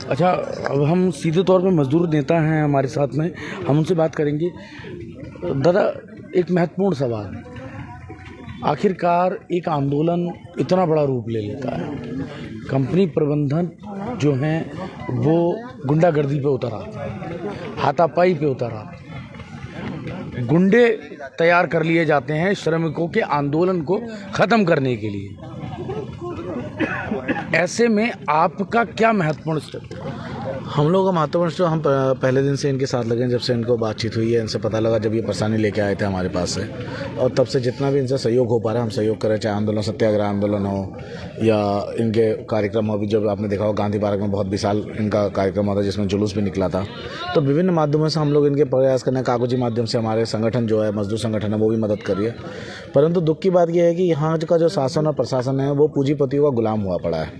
अच्छा, अब हम सीधे तौर पे मजदूर नेता हैं हमारे साथ में, हम उनसे बात करेंगे। दादा, एक महत्वपूर्ण सवाल, आखिरकार एक आंदोलन इतना बड़ा रूप ले लेता है, कंपनी प्रबंधन जो हैं वो गुंडागर्दी पे उतर आता है, हाथापाई पे उतर आता है, गुंडे तैयार कर लिए जाते हैं श्रमिकों के आंदोलन को ख़त्म करने के लिए। ऐसे में आपका क्या महत्वपूर्ण स्टेप? हम लोग का महत्वपूर्ण स्टेप, हम पहले दिन से इनके साथ लगे हैं। जब से इनको बातचीत हुई है, इनसे पता लगा, जब ये परेशानी लेके आए थे हमारे पास से, और तब से जितना भी इनसे सहयोग हो पा रहा है हम सहयोग करें, चाहे आंदोलन, सत्याग्रह आंदोलन हो या इनके कार्यक्रम हो। अभी जब आपने देखा हो गांधी पार्क में बहुत विशाल इनका कार्यक्रम हुआ था जिसमें जुलूस भी निकला था। तो विभिन्न माध्यमों से हम लोग इनके प्रयास करने, कागजी माध्यम से हमारे संगठन जो है, मजदूर संगठन है, वो भी मदद कर रही है। परंतु दुख की बात यह है कि यहाँ का जो शासन और प्रशासन है वो पूंजीपतियों का गुलाम हुआ पड़ा है।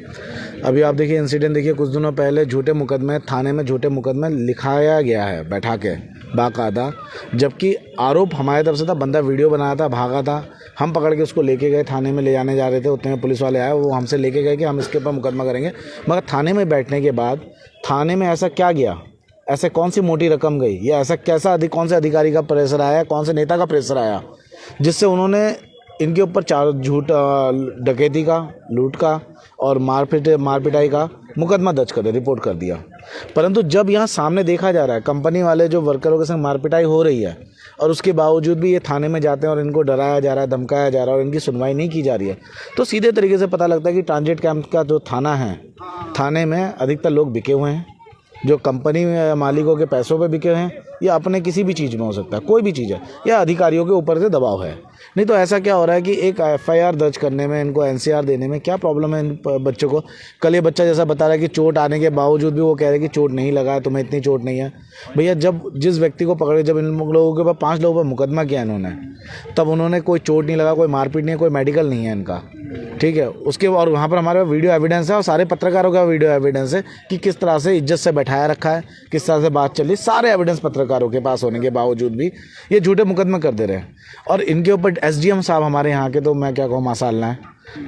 अभी आप देखिए इंसिडेंट देखिए, कुछ दिनों पहले झूठे मुकदमे थाने में, झूठे मुकदमे लिखाया गया है बैठा के बाकायदा, जबकि आरोप हमारी तरफ से था। बंदा वीडियो बनाया था, भागा था, हम पकड़ के उसको लेके गए, थाने में ले जाने जा रहे थे, उतने में पुलिस वाले आए, वो हमसे लेके गए कि हम इसके ऊपर मुकदमा करेंगे। मगर थाने में बैठने के बाद थाने में ऐसा क्या गया, ऐसे कौन सी मोटी रकम गई, या ऐसा कैसा कौन से अधिकारी का प्रेशर आया, कौन से नेता का प्रेशर आया, जिससे उन्होंने इनके ऊपर झूठ, डकैती का, लूट का और मारपिटाई का मुकदमा दर्ज कर दिया, रिपोर्ट कर दिया। परंतु जब यहाँ सामने देखा जा रहा है कंपनी वाले जो वर्करों के संग मारपिटाई हो रही है, और उसके बावजूद भी ये थाने में जाते हैं और इनको डराया जा रहा है, धमकाया जा रहा है और इनकी सुनवाई नहीं की जा रही है, तो सीधे तरीके से पता लगता है कि ट्रांजिट कैंप का जो थाना है, थाने में अधिकतर लोग बिके हुए हैं, जो कंपनी मालिकों के पैसों पे बिके हैं, या अपने किसी भी चीज़ में हो सकता है, कोई भी चीज़ है, या अधिकारियों के ऊपर से दबाव है। नहीं तो ऐसा क्या हो रहा है कि एक एफआईआर दर्ज करने में, इनको एनसीआर देने में क्या प्रॉब्लम है इन बच्चों को? कल ये बच्चा जैसा बता रहा है कि चोट आने के बावजूद भी वो कह रहे हैं कि चोट नहीं लगा है, तुम्हें इतनी चोट नहीं है। भैया, जब जिस व्यक्ति को पकड़े, जब इन लोगों के ऊपर 5 लोगों पर मुकदमा किया इन्होंने, तब उन्होंने कोई चोट नहीं लगा, कोई मारपीट नहीं है, कोई मेडिकल नहीं है इनका, ठीक है। उसके और वहाँ पर हमारे वीडियो एविडेंस है, और सारे पत्रकारों का वीडियो एविडेंस है कि किस तरह से इज्जत से बैठाया रखा है, किस तरह से बात चली, सारे एविडेंस पत्रकारों के पास होने के बावजूद भी ये झूठे मुकदमे कर दे रहे हैं। और इनके ऊपर एसडीएम साहब हमारे यहाँ के, तो मैं क्या कहूँ, माशाअल्लाह है,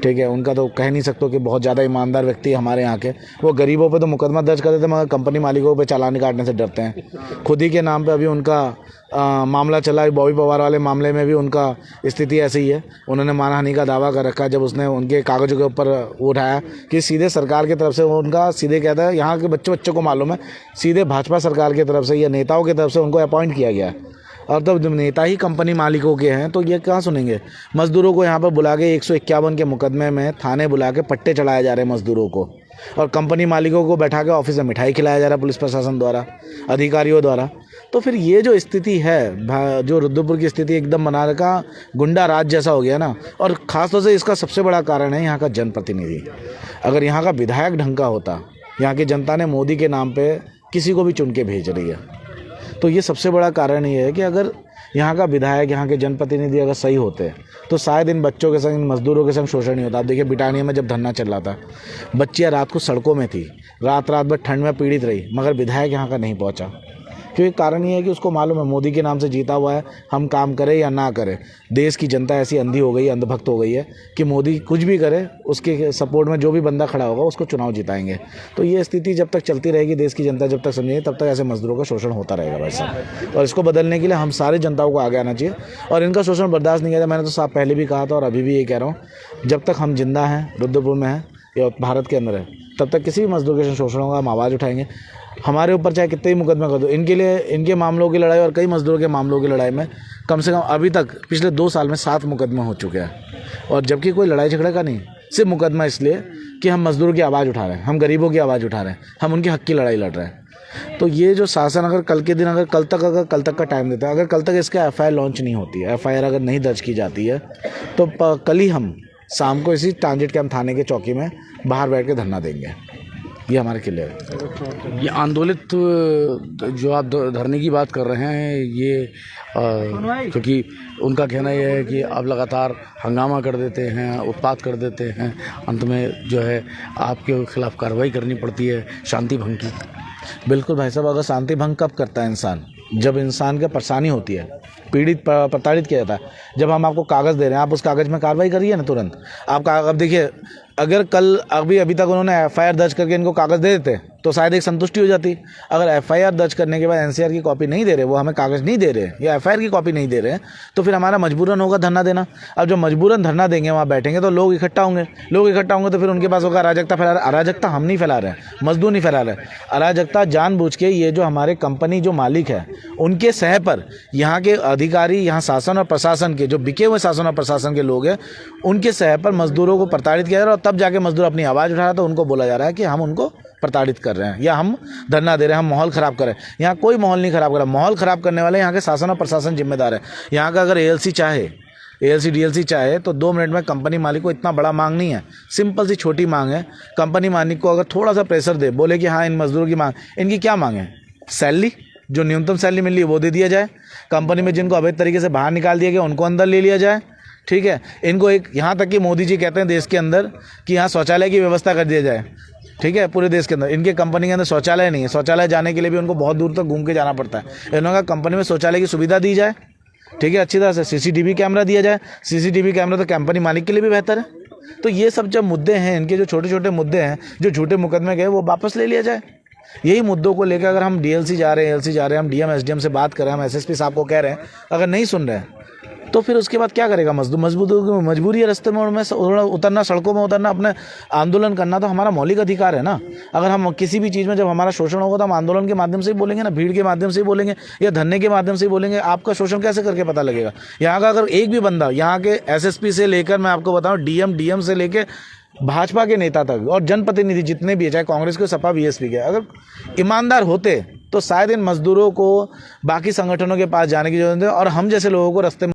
ठीक है। उनका तो कह नहीं सकते कि बहुत ज़्यादा ईमानदार व्यक्ति हमारे यहाँ के। वो गरीबों पे तो मुकदमा दर्ज कर देते हैं, मगर कंपनी मालिकों पे चालान काटने से डरते हैं। खुद ही के नाम पे अभी उनका मामला चला है, बॉबी पवार वाले मामले में भी उनका स्थिति ऐसी ही है। उन्होंने मानहानि का दावा कर रखा है, जब उसने उनके कागज़ों के ऊपर उठाया कि सीधे सरकार की तरफ से, उनका सीधे कहता है, यहाँ के बच्चों को मालूम है, सीधे भाजपा सरकार की तरफ से या नेताओं की तरफ से उनको अपॉइंट किया गया है। और तब जब नेता ही कंपनी मालिकों के हैं तो ये कहाँ सुनेंगे? मजदूरों को यहाँ पर बुला के 151 के मुकदमे में थाने बुला के पट्टे चढ़ाए जा रहे हैं मजदूरों को, और कंपनी मालिकों को बैठा के ऑफिस में मिठाई खिलाया जा रहा है पुलिस प्रशासन द्वारा, अधिकारियों द्वारा। तो फिर ये जो स्थिति है, जो रुद्रपुर की स्थिति एकदम बना रखा, गुंडा राज जैसा हो गया ना। और ख़ासतौर से इसका सबसे बड़ा कारण है यहाँ का जनप्रतिनिधि। अगर यहाँ का विधायक ढंग का होता, यहाँ की जनता ने मोदी के नाम पे किसी को भी चुन के भेज रही है, तो ये सबसे बड़ा कारण ये है कि अगर यहाँ का विधायक, यहाँ के जनप्रतिनिधि अगर सही होते तो शायद इन बच्चों के संग, इन मजदूरों के संग शोषण नहीं होता। आप देखिए बिटानिया में जब धरना चल रहा था, बच्चियाँ रात को सड़कों में थी, रात भर ठंड में पीड़ित रही, मगर विधायक यहाँ का नहीं पहुँचा। क्योंकि कारण ये है कि उसको मालूम है मोदी के नाम से जीता हुआ है, हम काम करें या ना करें, देश की जनता ऐसी अंधी हो गई है, अंधभक्त हो गई है कि मोदी कुछ भी करे, उसके सपोर्ट में जो भी बंदा खड़ा होगा उसको चुनाव जिताएंगे। तो ये स्थिति जब तक चलती रहेगी, देश की जनता जब तक समझेगी, तब तक ऐसे मजदूरों का शोषण होता रहेगा भाई साहब। और इसको बदलने के लिए हम सारी जनताओं को आगे आना चाहिए, और इनका शोषण बर्दाश्त नहीं किया। मैंने तो साहब पहले भी कहा था और अभी भी ये कह रहा हूँ, जब तक हम जिंदा हैं, रुद्रपुर में हैं या भारत के अंदर है, तब तक किसी भी मजदूर के शोषण होगा, हम आवाज़ उठाएंगे। हमारे ऊपर चाहे कितने ही मुकदमे कर दो, इनके लिए, इनके मामलों की लड़ाई और कई मजदूरों के मामलों की लड़ाई में कम से कम अभी तक पिछले 2 साल में 7 मुकदमे हो चुके हैं। और जबकि कोई लड़ाई झगड़े का नहीं, सिर्फ मुकदमा इसलिए कि हम मजदूरों की आवाज़ उठा रहे हैं, हम गरीबों की आवाज़ उठा रहे हैं, हम उनके हक़ की लड़ाई लड़ रहे हैं। तो ये जो शासन अगर कल के दिन, अगर कल तक का टाइम देता है, अगर कल तक इसका एफआईआर लॉन्च नहीं होती है, एफआईआर अगर नहीं दर्ज की जाती है, तो कल ही हम शाम को इसी ट्रांजिट कैंप थाने के चौकी में बाहर बैठ के धरना देंगे। ये हमारे क्लियर है। ये आंदोलित जो आप धरने की बात कर रहे हैं, ये क्योंकि उनका कहना यह है कि आप लगातार हंगामा कर देते हैं, उत्पात कर देते हैं, अंत में जो है आपके खिलाफ कार्रवाई करनी पड़ती है शांति भंग की। बिल्कुल भाई साहब, अगर शांति भंग कब करता है इंसान? जब इंसान की परेशानी होती है, पीड़ित प्रताड़ित किया जाता है। जब हम आपको कागज़ दे रहे हैं, आप उस कागज़ में कार्रवाई करिए ना तुरंत। आप देखिए, अगर कल अभी तक उन्होंने FIR दर्ज करके इनको कागज़ दे देते तो शायद एक संतुष्टि हो जाती। अगर FIR दर्ज करने के बाद NCR की कॉपी नहीं दे रहे, वो हमें कागज़ नहीं दे रहे या FIR की कॉपी नहीं दे रहे, तो फिर हमारा मजबूरन होगा धरना देना। अब जब मजबूरन धरना देंगे, वहाँ बैठेंगे तो लोग इकट्ठा होंगे तो फिर उनके पास होगा अराजकता फैला रहे। अराजकता हम नहीं फैला रहे हैं, मजदूर नहीं फैला रहे। अराजकता जानबूझ के ये जो हमारे कंपनी जो मालिक है उनके सह पर यहाँ के अधिकारी, यहाँ शासन और प्रशासन के जो बिके हुए शासन और प्रशासन के लोग हैं, उनके सह पर मजदूरों को प्रताड़ित किया जा रहा है। और तब जाके मजदूर अपनी आवाज़ उठा रहा है तो उनको बोला जा रहा है कि हम उनको प्रताड़ित कर रहे हैं या हम धरना दे रहे हैं, हम माहौल ख़राब कर रहे हैं। यहाँ कोई माहौल नहीं ख़राब कर रहा। माहौल ख़राब करने वाले यहाँ के शासन और प्रशासन जिम्मेदार है। यहाँ का अगर ALC DLC चाहे तो 2 मिनट में कंपनी मालिक को इतना बड़ा मांग नहीं है, सिंपल सी छोटी मांग है। कंपनी मालिक को अगर थोड़ा सा प्रेशर दे, बोले कि हाँ इन मजदूरों की मांग, इनकी क्या मांग है? सैलरी, जो न्यूनतम सैलरी मिल रही है वो दे दिया जाए। कंपनी में जिनको अवैध तरीके से बाहर निकाल दिया गया उनको अंदर ले लिया जाए, ठीक है। इनको एक, यहाँ तक कि मोदी जी कहते हैं देश के अंदर कि यहाँ शौचालय की व्यवस्था कर दिया जाए, ठीक है। पूरे देश के अंदर इनके कंपनी के अंदर शौचालय नहीं है, शौचालय जाने के लिए भी उनको बहुत दूर तक घूम के जाना पड़ता है। इन्होंने कंपनी में शौचालय की सुविधा दी जाए, ठीक है, अच्छी तरह से CCTV कैमरा दिया जाए। CCTV कैमरा तो कंपनी मालिक के लिए भी बेहतर है। तो ये सब जब मुद्दे हैं, इनके जो छोटे छोटे मुद्दे हैं, जो झूठे मुकदमे गए, वो वापस ले लिया जाए। यही मुद्दों को लेकर अगर हम DLC जा रहे हैं, ALC जा रहे हैं, हम DM SDM से बात कर रहे हैं, हम SSP साहब को कह रहे हैं, अगर नहीं सुन रहे हैं तो फिर उसके बाद क्या करेगा मजदूर की मजबूरी है रास्ते में उतरना, सड़कों में उतरना, अपने आंदोलन करना तो हमारा मौलिक अधिकार है ना। अगर हम किसी भी चीज़ में जब हमारा शोषण होगा तो हम आंदोलन के माध्यम से ही बोलेंगे ना, भीड़ के माध्यम से ही बोलेंगे या धरने के माध्यम से ही बोलेंगे। आपका शोषण कैसे करके पता लगेगा? यहाँ का अगर एक भी बंदा, यहाँ के SSP से लेकर मैं आपको बताऊँ DM से लेकर भाजपा के नेता तक और जनप्रतिनिधि जितने भी है, चाहे कांग्रेस के, सपा, BSP के, अगर ईमानदार होते तो शायद इन मजदूरों को बाकी संगठनों के पास जाने की जरूरत है और हम जैसे लोगों को रास्ते